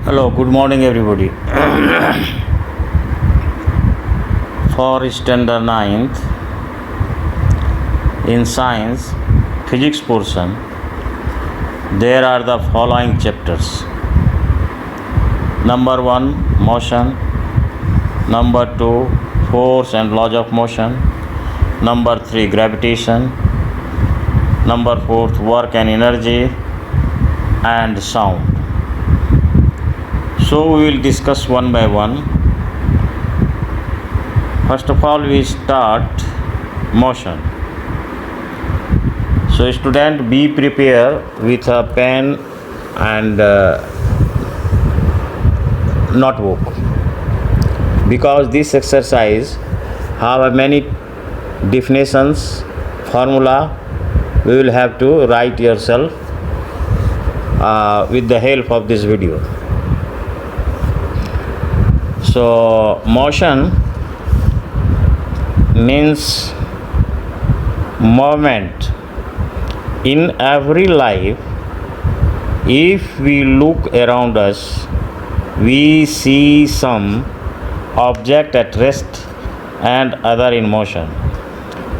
Hello, good morning, everybody. For standard ninth in science physics portion, there are the following chapters. Number 1, motion. Number 2, force and laws of motion. Number 3, gravitation. Number 4, work and energy, and sound. So we will discuss one by one. First of all, we start motion. So student, be prepared with a pen and notebook, because this exercise have many definitions, formula. We will have to write yourself with the help of this video. So motion means movement. In every life, if we look around us, we see some object at rest and other in motion.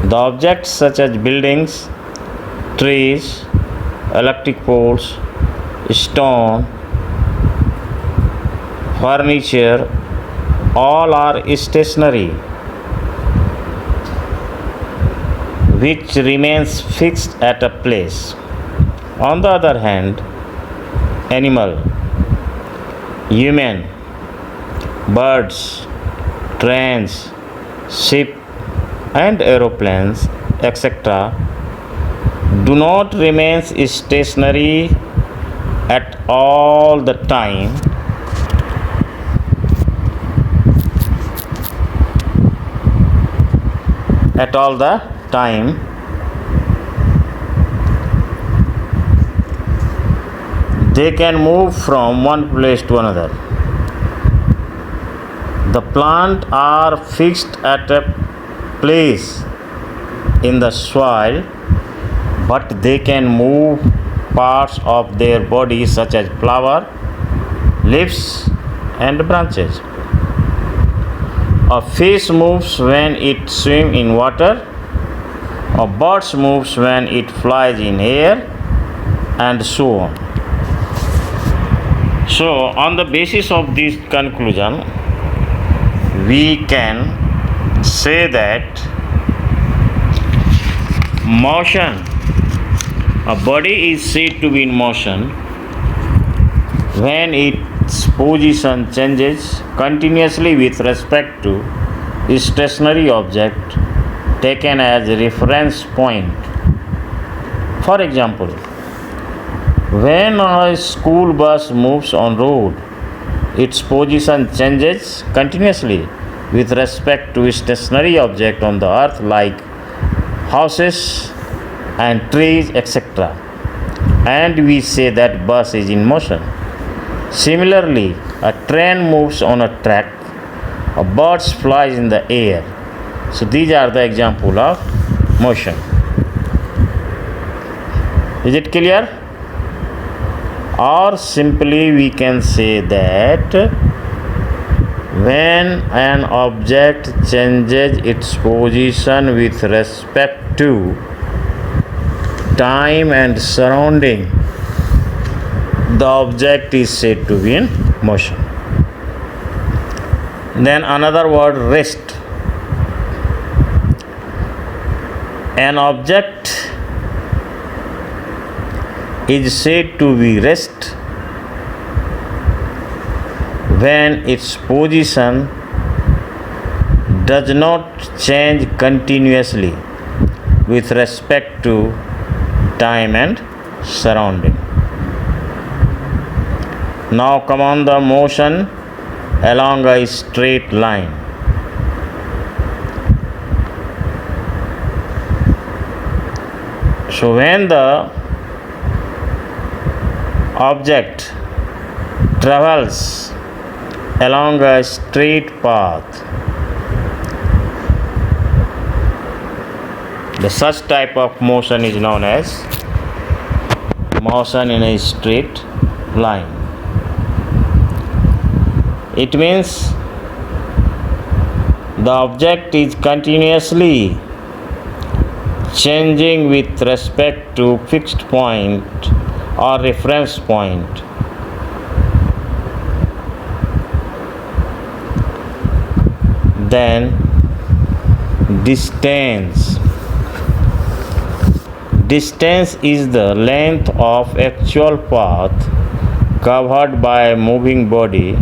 The objects such as buildings, trees, electric poles, stone, furniture, all are stationary, which remains fixed at a place. On the other hand, animal, human, birds, trains, ship and aeroplanes, etc., do not remain stationary at all the time. They can move from one place to another. The plants are fixed at a place in the soil, but they can move parts of their body such as flower, leaves and branches. A fish moves when it swims in water. A bird moves when it flies in air, and so on. So, on the basis of this conclusion, we can say that motion, a body is said to be in motion when its position changes continuously with respect to a stationary object taken as a reference point. For example, when a school bus moves on road, its position changes continuously with respect to a stationary object on the earth like houses and trees, etc. And we say that bus is in motion. Similarly, a train moves on a track, a bird flies in the air. So these are the example of motion. Is it clear? Or simply we can say that when an object changes its position with respect to time and surrounding, the object is said to be in motion. Then another word, rest. An object is said to be rest when its position does not change continuously with respect to time and surrounding. Now come on the motion along a straight line. So when the object travels along a straight path, the such type of motion is known as motion in a straight line. It means the object is continuously changing with respect to fixed point or reference point. Then distance. Distance is the length of actual path covered by a moving body,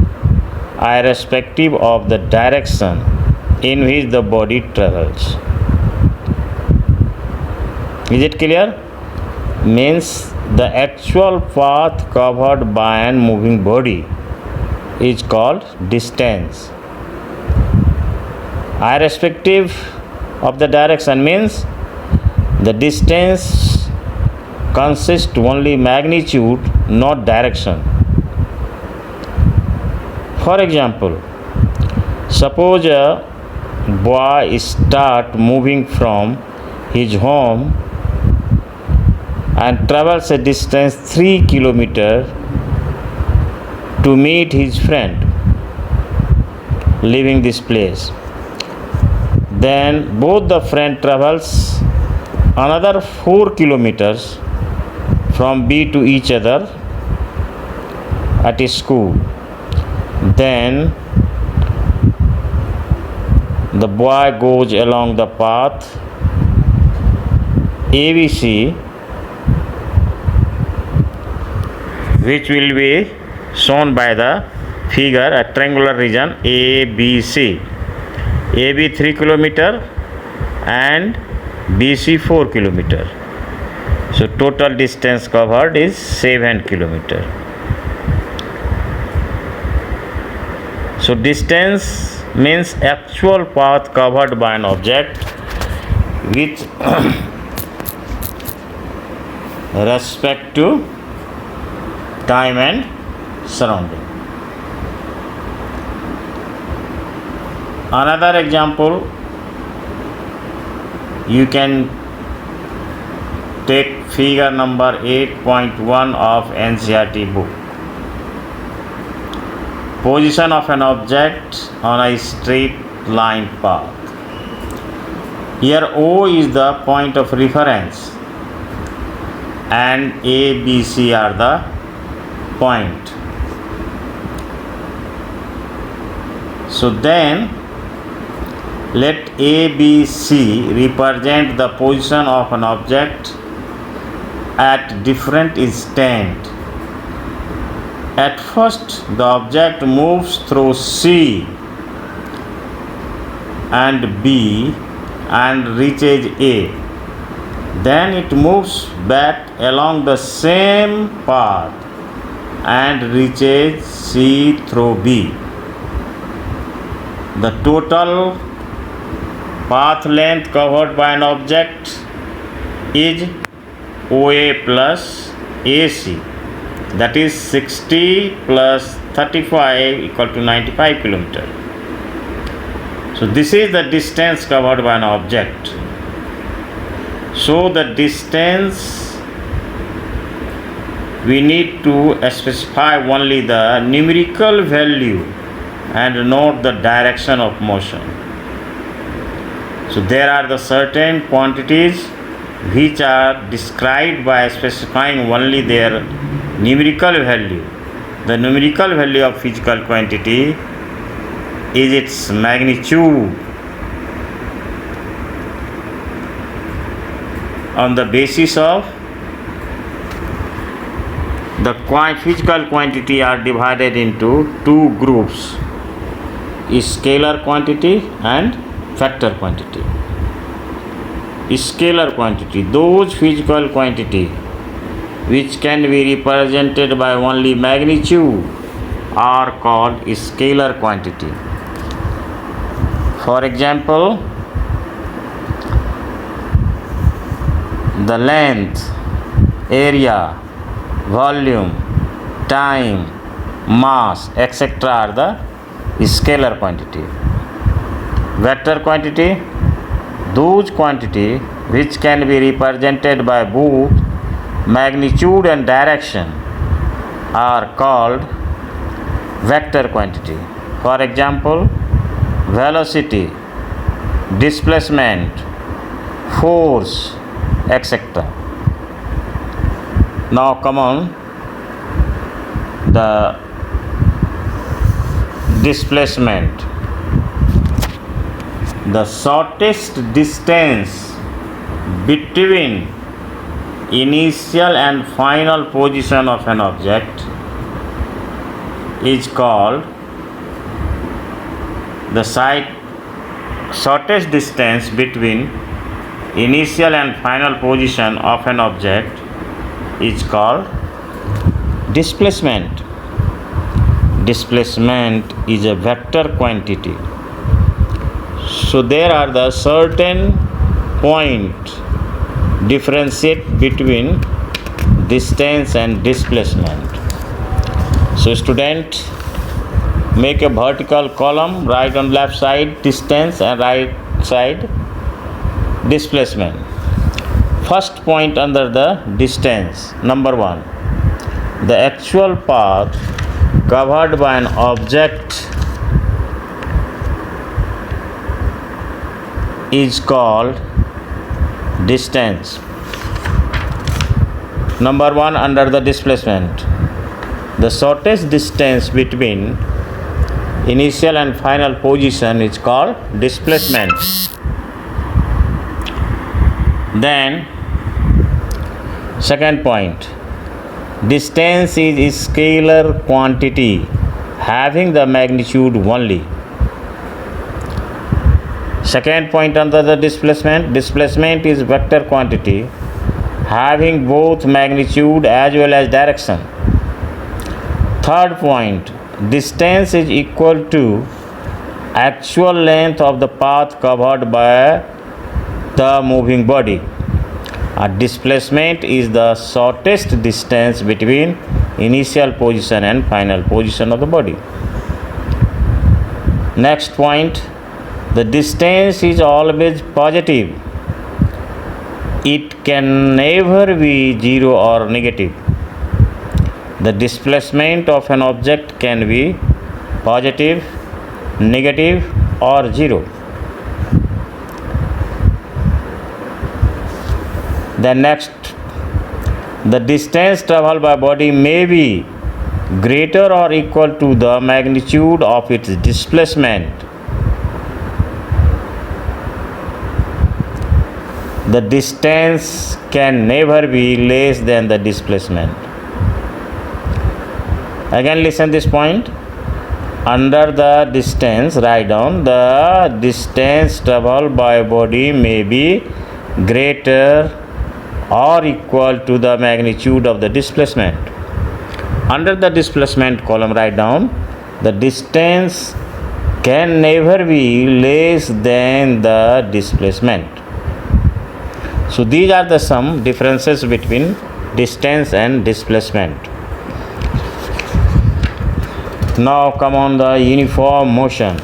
irrespective of the direction in which the body travels. Is it clear? Means the actual path covered by a moving body is called distance. Irrespective of the direction means the distance consists only magnitude, not direction. For example, suppose a boy start moving from his home and travels a distance 3 kilometers to meet his friend leaving this place. Then both the friend travels another 4 kilometers from B to each other at a school. Then the boy goes along the path ABC, which will be shown by the figure, a triangular region ABC. AB 3 km and BC 4 km. So total distance covered is 7 km. So distance means actual path covered by an object with respect to time and surrounding. Another example, you can take figure number 8.1 of NCERT book. Position of an object on a straight line path. Here O is the point of reference and A, B, C are the point. So then let A, B, C represent the position of an object at different instants. At first, the object moves through C and B and reaches A. Then it moves back along the same path and reaches C through B. The total path length covered by an object is OA plus AC, that is 60 plus 35 equal to 95 km. So this is the distance covered by an object. So the distance we need to specify only the numerical value and not the direction of motion. So there are the certain quantities which are described by specifying only their numerical value. The numerical value of physical quantity is its magnitude. On the basis of the physical quantity are divided into two groups, scalar quantity and factor quantity. Scalar quantity, those physical quantity which can be represented by only magnitude are called scalar quantity. For example, the length, area, volume, time, mass, etc. are the scalar quantity. Vector quantity, those quantity which can be represented by both magnitude and direction are called vector quantity. For example, velocity, displacement, force, etc. Now come on, the displacement. The shortest distance between initial and final position of an object is called the shortest distance between initial and final position of an object is called displacement. Displacement is a vector quantity. So there are the certain point differentiate between distance and displacement. So student, make a vertical column, right on left side distance and right side displacement. First point under the distance, number 1, the actual path covered by an object is called distance. Number 1 under the displacement, the shortest distance between initial and final position is called displacement. Then second point, distance is a scalar quantity having the magnitude only. Second point under the displacement, displacement is vector quantity having both magnitude as well as direction. Third point, distance is equal to actual length of the path covered by the moving body. A displacement is the shortest distance between initial position and final position of the body. Next point, the distance is always positive. It can never be zero or negative. The displacement of an object can be positive, negative, or zero. Then next, the distance traveled by body may be greater or equal to the magnitude of its displacement. The distance can never be less than the displacement. Again listen this point. Under the distance, write down the distance traveled by body may be greater or equal to the magnitude of the displacement. Under the displacement column, write down the distance can never be less than the displacement. So these are the some differences between distance and displacement. Now come on the uniform motion.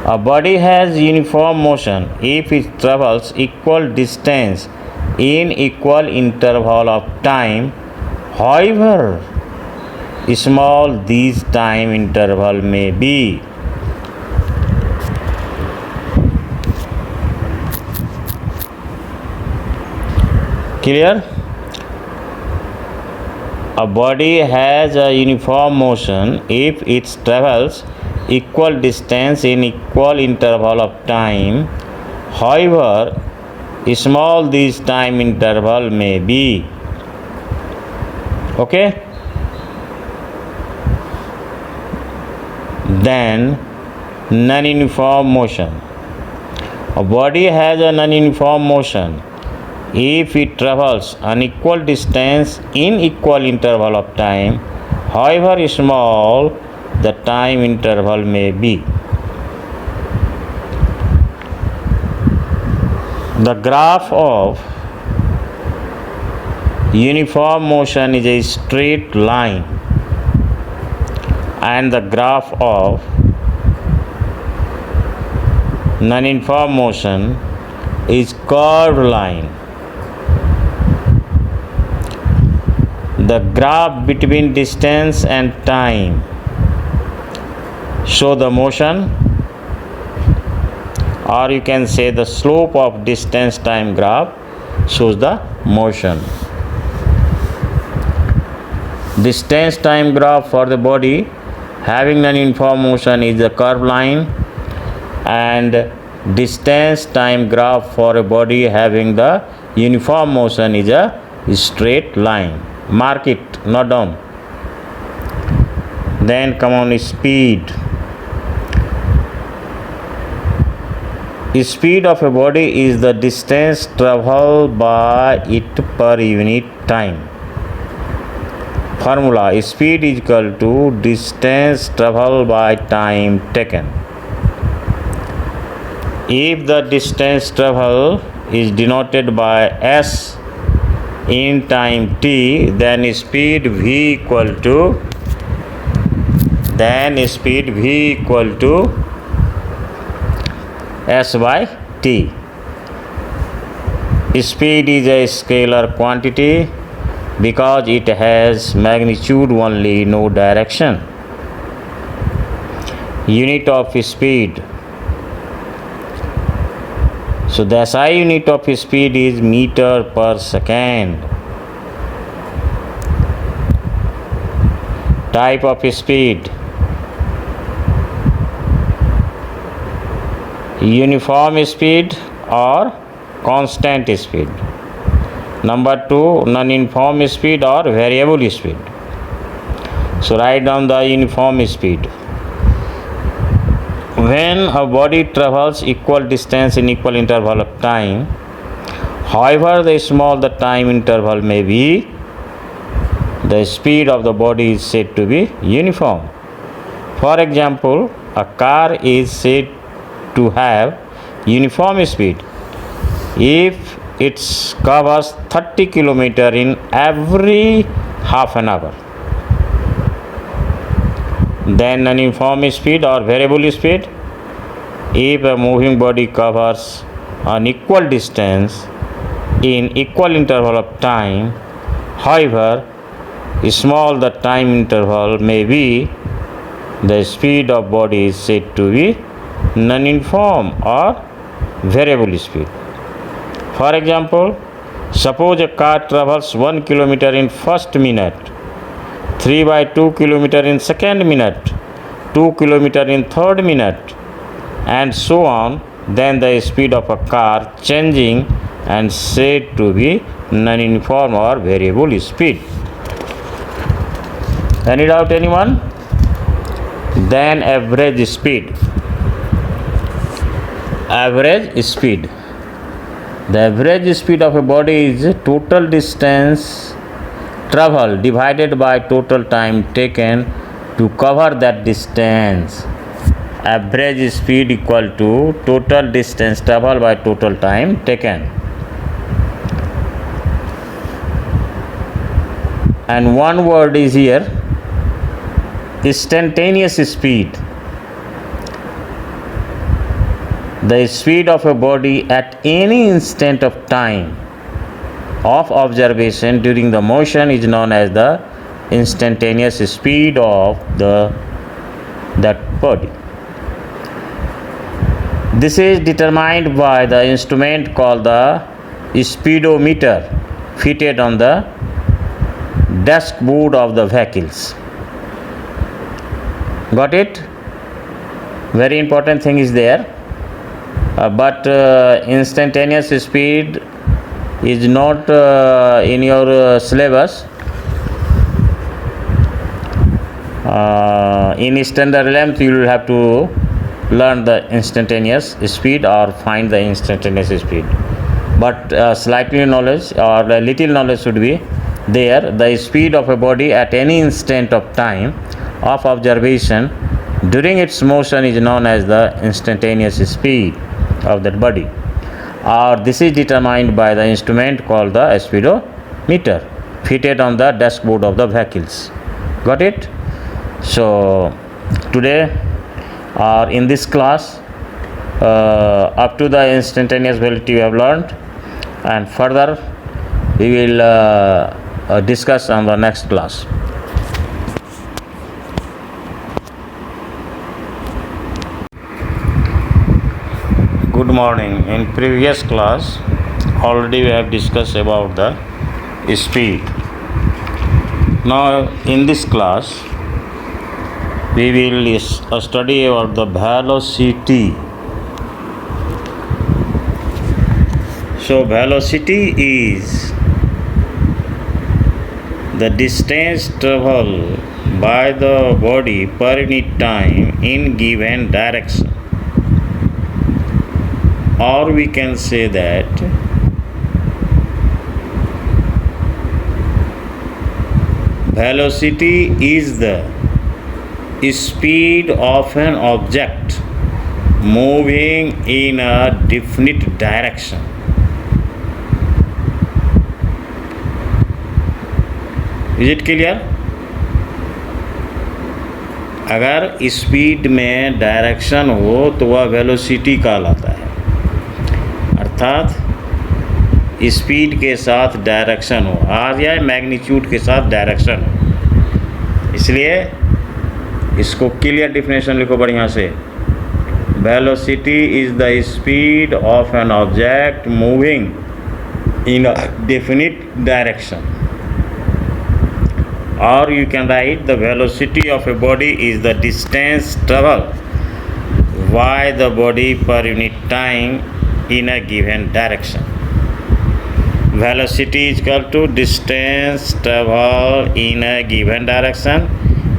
A body has uniform motion if it travels equal distance in equal interval of time, however small this time interval may be. Clear? A body has a uniform motion if it travels equal distance in equal interval of time, however small this time interval may be. Okay? Then non-uniform motion. A body has a non-uniform motion if it travels an equal distance in equal interval of time, however small the time interval may be. The graph of uniform motion is a straight line and the graph of non-uniform motion is curved line. The graph between distance and time show the motion, or you can say the slope of distance time graph shows the motion. Distance time graph for the body having non-uniform motion is a curved line, and distance time graph for a body having the uniform motion is a straight line. Mark it, note down. Then come on, speed. Speed of a body is the distance traveled by it per unit time. Formula: speed is equal to distance traveled by time taken. If the distance traveled is denoted by s in time t, then speed v equal to s by t. Speed is a scalar quantity because it has magnitude only, no direction. Unit of speed. So the SI unit of speed is meter per second. Type of speed: uniform speed or constant speed. Number 2, non-uniform speed or variable speed. So write down the uniform speed. When a body travels equal distance in equal interval of time, however the small the time interval may be, the speed of the body is said to be uniform. For example, a car is said to have uniform speed if it covers 30 km in every half an hour. Then non-uniform speed or variable speed: if a moving body covers an equal distance in equal interval of time, however small the time interval may be, the speed of body is said to be non-uniform or variable speed. For example, suppose a car travels 1 km in first minute, 3/2 km in second minute, 2 km in third minute, and so on, then the speed of a car changing and said to be non-uniform or variable speed. Any doubt, anyone? Then average speed. Average speed. The average speed of a body is total distance traveled divided by total time taken to cover that distance. Average speed equal to total distance traveled by total time taken. And one word is here: instantaneous speed. The speed of a body at any instant of time of observation during the motion is known as the instantaneous speed of that body. This is determined by the instrument called the speedometer fitted on the dashboard of the vehicles. Got it? Very important thing is there. But instantaneous speed is not in your syllabus. In standard length you will have to learn the instantaneous speed or find the instantaneous speed. But slightly knowledge or a little knowledge should be there. The speed of a body at any instant of time of observation during its motion is known as the instantaneous speed of that body, or this is determined by the instrument called the speedometer fitted on the dashboard of the vehicles. Got it? So today or in this class, up to the instantaneous velocity we have learned, and further we will discuss on the next class. Good morning. In previous class, already we have discussed about the speed. Now in this class, we will study about the velocity. So velocity is the distance traveled by the body per unit time in given direction. Or we can say that velocity is the speed of an object moving in a definite direction. Is it clear? अगर speed में direction हो तो वह velocity कहलाता है, अर्थात speed के साथ डायरेक्शन हो, आ जाए मैग्नीट्यूड के साथ डायरेक्शन हो। इसलिए इसको क्लियर डिफिनेशन लिखो बढ़िया से। Velocity is the speed of an object moving in a definite direction. Or you can write the velocity of a body is the distance traveled by the body per unit time in a given direction. Velocity is equal to distance traveled in a given direction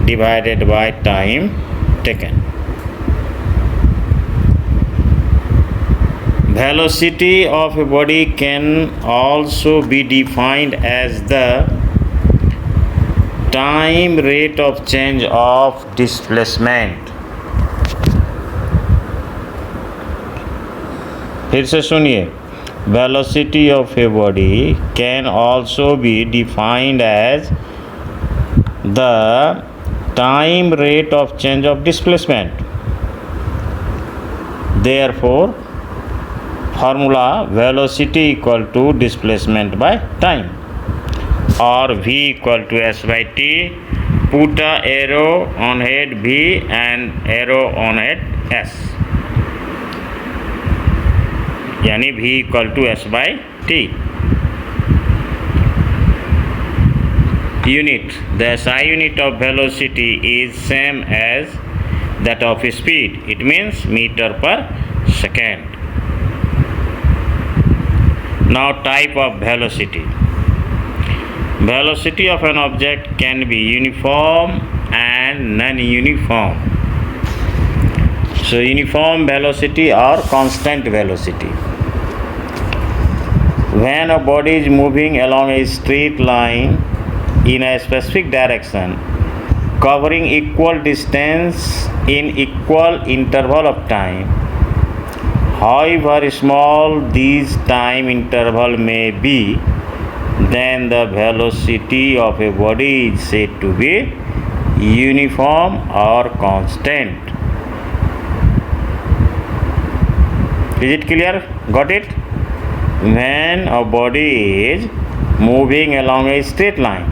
divided by time taken. Velocity of a body can also be defined as the time rate of change of displacement. फिर से सुनिए, velocity of a body can also be defined as the time rate of change of displacement. Therefore, formula velocity equal to displacement by time, or V equal to S by T. Put a arrow on head V and arrow on head S, यानी V equal to S by T. Unit. The SI unit of velocity is same as that of speed. It means meter per second. Now type of velocity. Velocity of an object can be uniform and non-uniform. So uniform velocity or constant velocity. When a body is moving along a straight line in a specific direction, covering equal distance in equal interval of time, however small these time interval may be, then the velocity of a body is said to be uniform or constant. Is it clear? Got it? When a body is moving along a straight line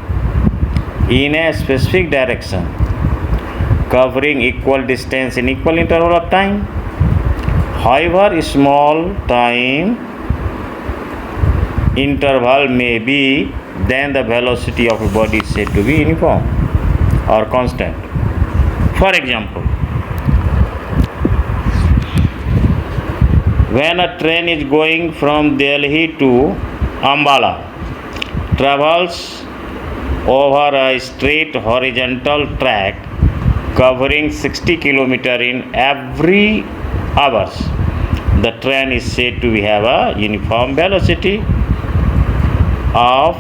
in a specific direction, covering equal distance in equal interval of time, however small time interval may be, then the velocity of a body is said to be uniform or constant. For example, when a train is going from Delhi to Ambala, travels over a straight horizontal track covering 60 km in every hour, the train is said to have a uniform velocity of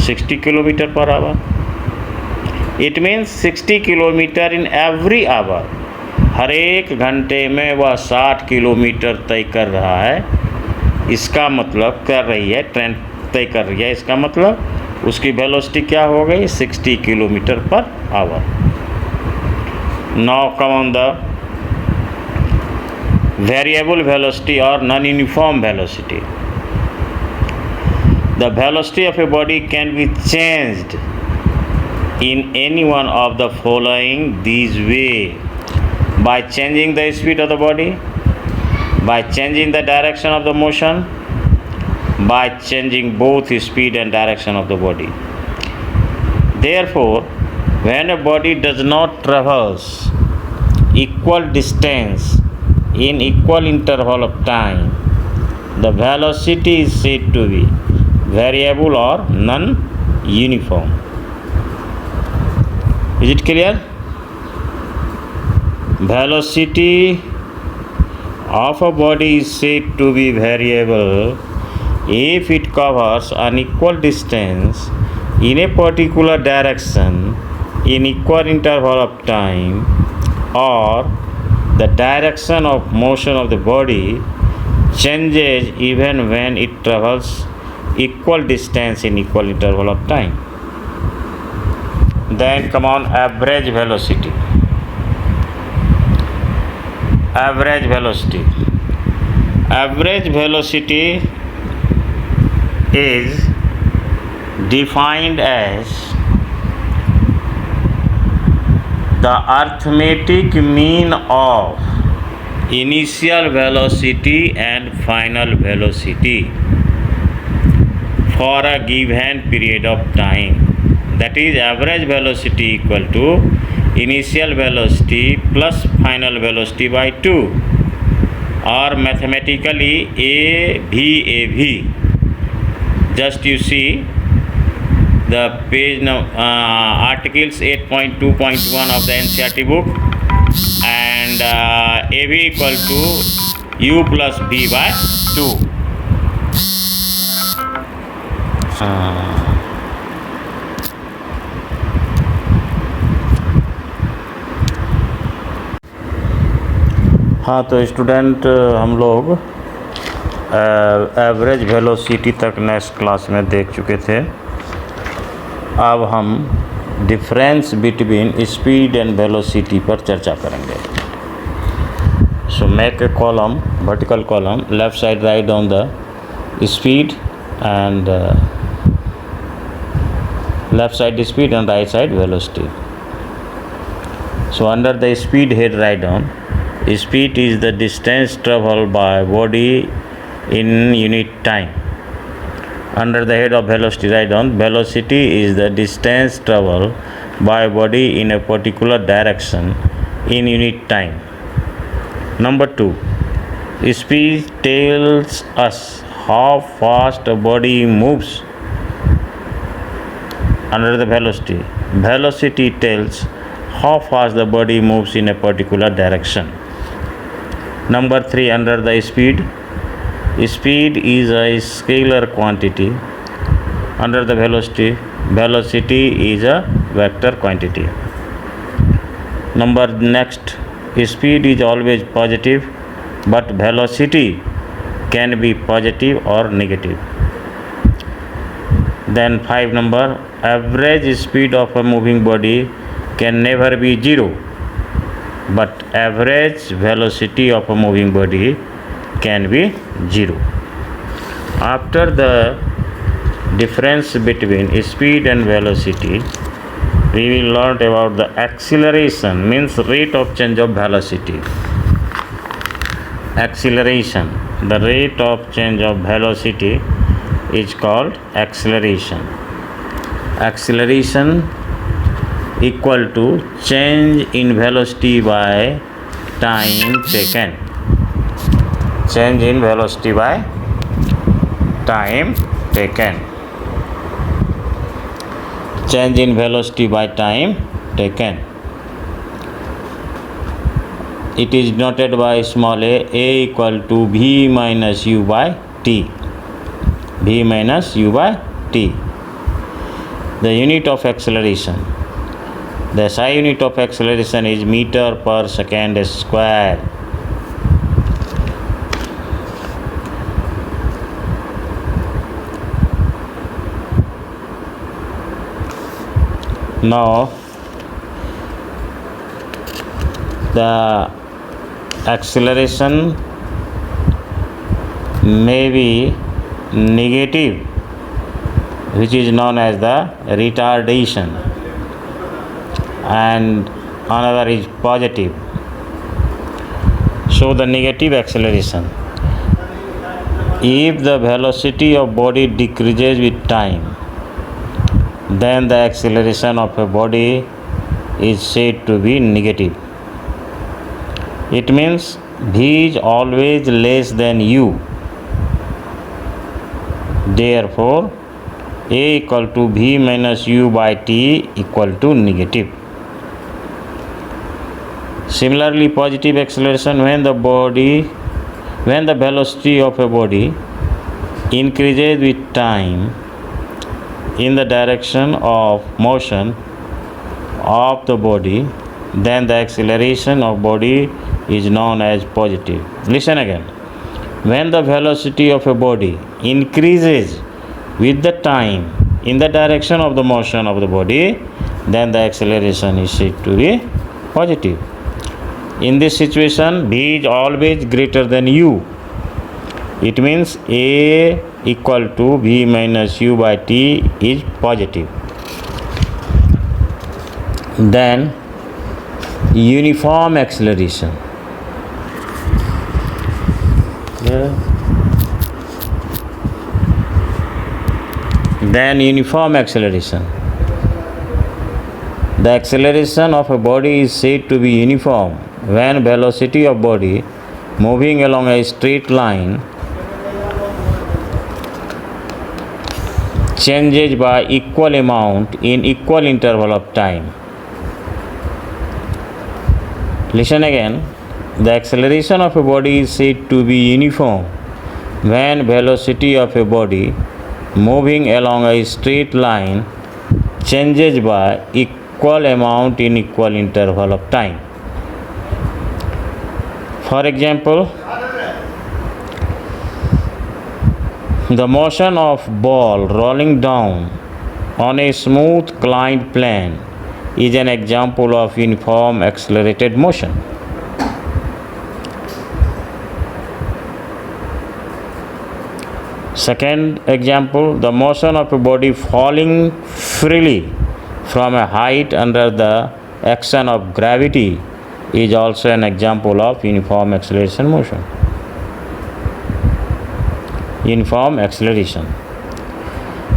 60 km per hour. It means 60 km in every hour. हर एक घंटे में वह 60 kilometre तय कर रहा है। इसका मतलब कर रही है, ट्रेन तय कर रही है, इसका मतलब उसकी वेलोसिटी क्या हो गई? 60 kilometre per hour. Now come on the variable velocity और non uniform velocity. The velocity of a body can be changed in any one of the following these way: by changing the speed of the body, by changing the direction of the motion, by changing both speed and direction of the body. Therefore, when a body does not traverse equal distance in equal interval of time, the velocity is said to be variable or non-uniform. Is it clear? Velocity of a body is said to be variable if it covers an equal distance in a particular direction in equal interval of time, or the direction of motion of the body changes even when it travels equal distance in equal interval of time. Then come on, average velocity. Average velocity. Average velocity is defined as the arithmetic mean of initial velocity and final velocity for a given period of time. That is, average velocity equal to initial velocity plus final velocity by 2, or mathematically AV. Just you see the page now, articles 8.2.1 of the NCERT book, and AV equal to U plus V by 2. हाँ, तो student हम लोग average velocity तक next class में देख चुके थे। अब हम difference between speed and velocity पर चर्चा करेंगे। So make a column, vertical column, left side write down the speed and left side speed and right side velocity. So under the speed head write down, speed is the distance traveled by body in unit time. Under the head of velocity write down, velocity is the distance traveled by body in a particular direction in unit time. Number 2, speed tells us how fast a body moves. Under the velocity, velocity tells how fast the body moves in a particular direction. Number 3, under the speed, speed is a scalar quantity. Under the velocity, velocity is a vector quantity. Number next, speed is always positive, but velocity can be positive or negative. Then 5 number, average speed of a moving body can never be 0, but average velocity of a moving body can be 0. After the difference between speed and velocity, we will learn about the acceleration, means rate of change of velocity. Acceleration, the rate of change of velocity is called acceleration. Acceleration equal to change in velocity by time taken. Change in velocity by time taken. Change in velocity by time taken. It is noted by small a equal to v minus u by t. V minus u by t. The unit of acceleration. The SI unit of acceleration is meter per second square. Now, the acceleration may be negative which is known as the retardation, and another is positive. So the negative acceleration. If the velocity of body decreases with time, then the acceleration of a body is said to be negative. It means v is always less than u. Therefore, a equal to v minus u by t equal to negative. Similarly, positive acceleration, when the velocity of a body increases with time in the direction of motion of the body, then the acceleration of body is known as positive. Listen again. When the velocity of a body increases with the time in the direction of the motion of the body, then the acceleration is said to be positive. In this situation, v is always greater than u. It means a equal to v minus u by t is positive. Then uniform acceleration. Then uniform acceleration. The acceleration of a body is said to be uniform when velocity of body moving along a straight line changes by equal amount in equal interval of time. Listen again. The acceleration of a body is said to be uniform when velocity of a body moving along a straight line changes by equal amount in equal interval of time. For example, the motion of ball rolling down on a smooth inclined plane is an example of uniform accelerated motion. Second example, the motion of a body falling freely from a height under the action of gravity is also an example of uniform acceleration motion. Uniform acceleration.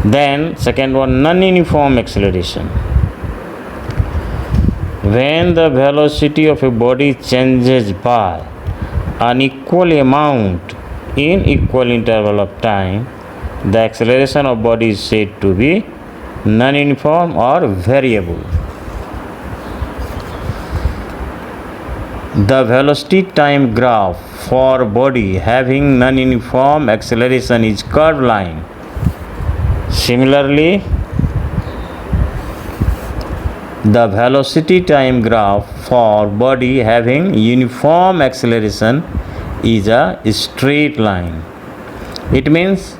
Then second one, non-uniform acceleration. When the velocity of a body changes by an equal amount in equal interval of time, the acceleration of body is said to be non-uniform or variable. The velocity time graph for body having non-uniform acceleration is curved line. Similarly, the velocity time graph for body having uniform acceleration is a straight line. It means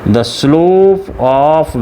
the slope of